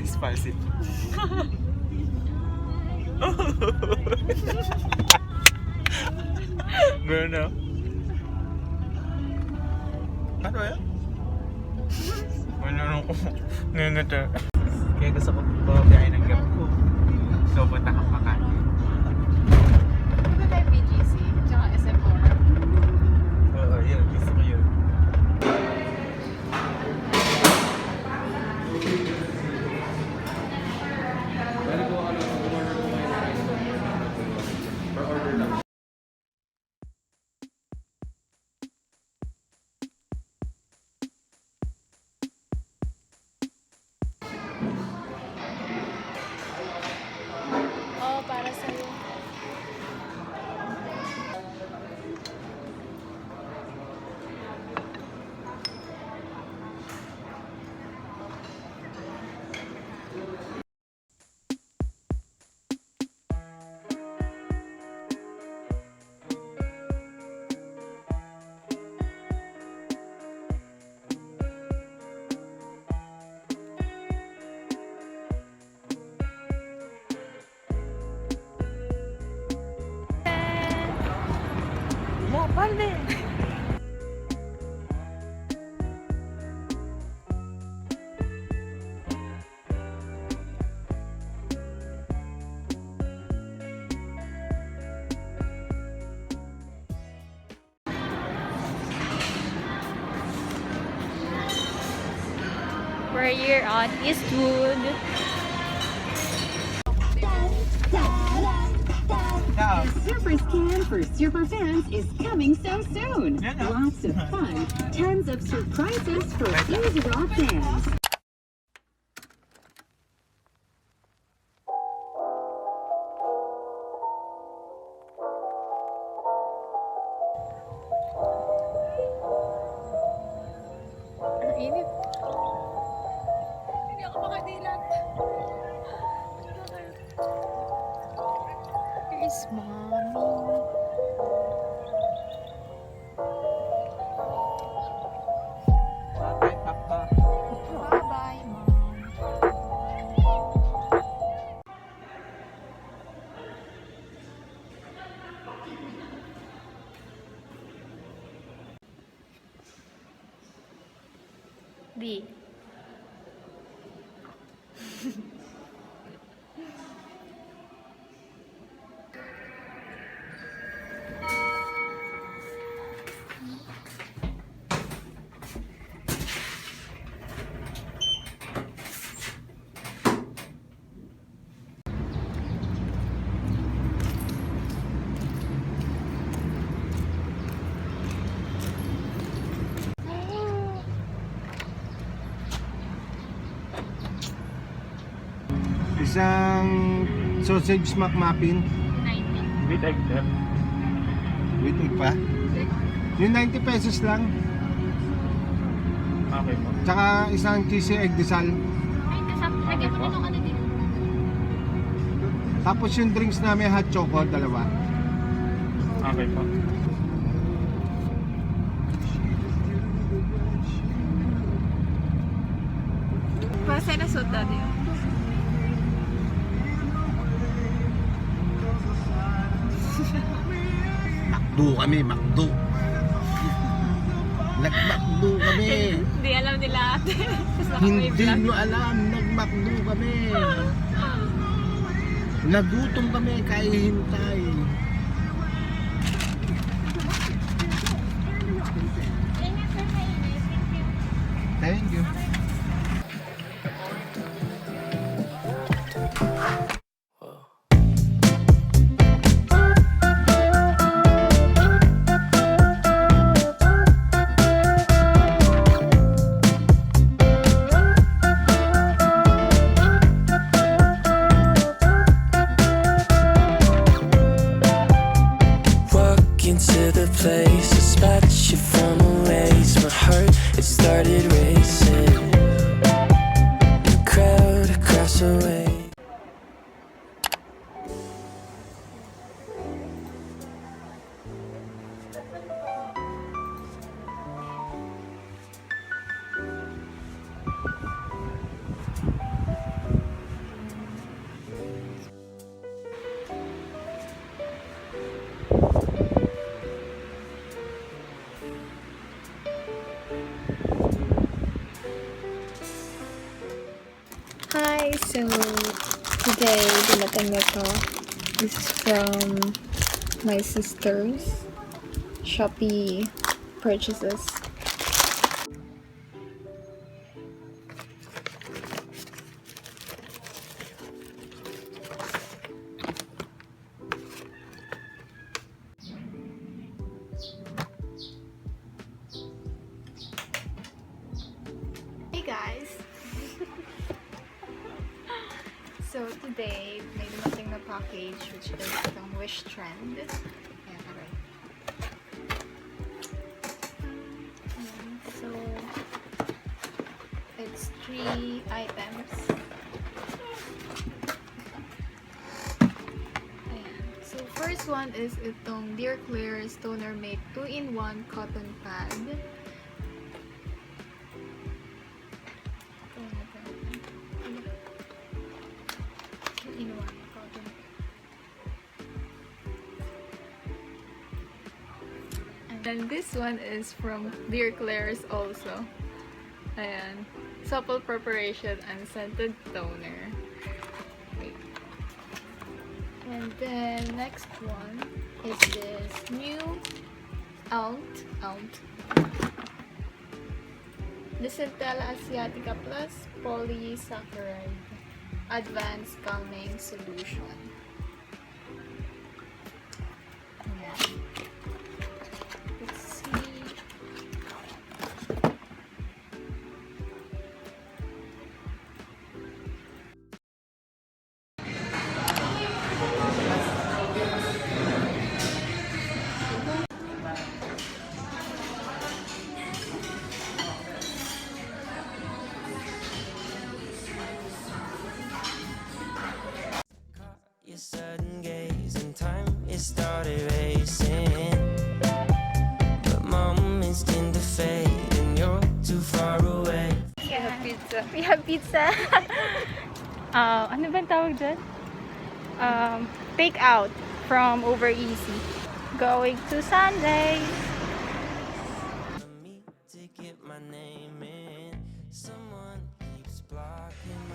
spicy. Gano'n na. Ano yan? Ano ko? Ngayon ito. Kaya gusto ko bababiyahin ng gap ko. So, punta kang Makati. Ito tayo BGC, tsaka SM4. Oo, yun. Gusto ko yun. Oo, para sa'yo. Vale. We're here on Eastwood. Super Scan for Super Fans is coming so soon. Yeah. Lots of fun, tons of surprises for Easy Rock fans. Ang init. Hindi ako makadilat. Here is mommy. Bye, Papa. Bye-bye, mom. B. Isang sausage McMuffin 90. With egg there. with egg pa. Yung 90 pesos lang. Okay po. Tsaka isang cheesy egg desal. Ay, lagyan mo na nung ano dito. Tapos yung drinks namin hot choco, dalawa. Okay po. Para sa'yo na soda din. Makdo kami, makdo. Nagmakdo kami. Hindi alam nila ate. Hindi nyo alam, nagmakdo kami. Nagutom kami, kaya hintay. Thank you. Into the place, a spot you from a ways. My heart, it started racing. The crowd across the way. So, today, dumating na to. This is from my sister's Shopee purchases. Hey guys! So today, may dumating na package which is from wishtrend. Ayan, alright. So, it's 3 items. Ayan. So, first one is itong KLAIRS Toner Make 2-in-1 Cotton Pad. And this one is from KLAIRS also. Ayan. Supple Preparation Unscented Toner. Wait. And then next one is this new elmt. Centella Asiatica Plus Polysaccharide Advanced Calming Solution. Ayan. Let's see. Your sudden gaze and time it started racing, but moments tend to fade and you're too far away. We have pizza. We have pizza. Ano ba tawag dyan? Take out from Over Easy. Going to Sunday. For me to get my name in, someone keeps blocking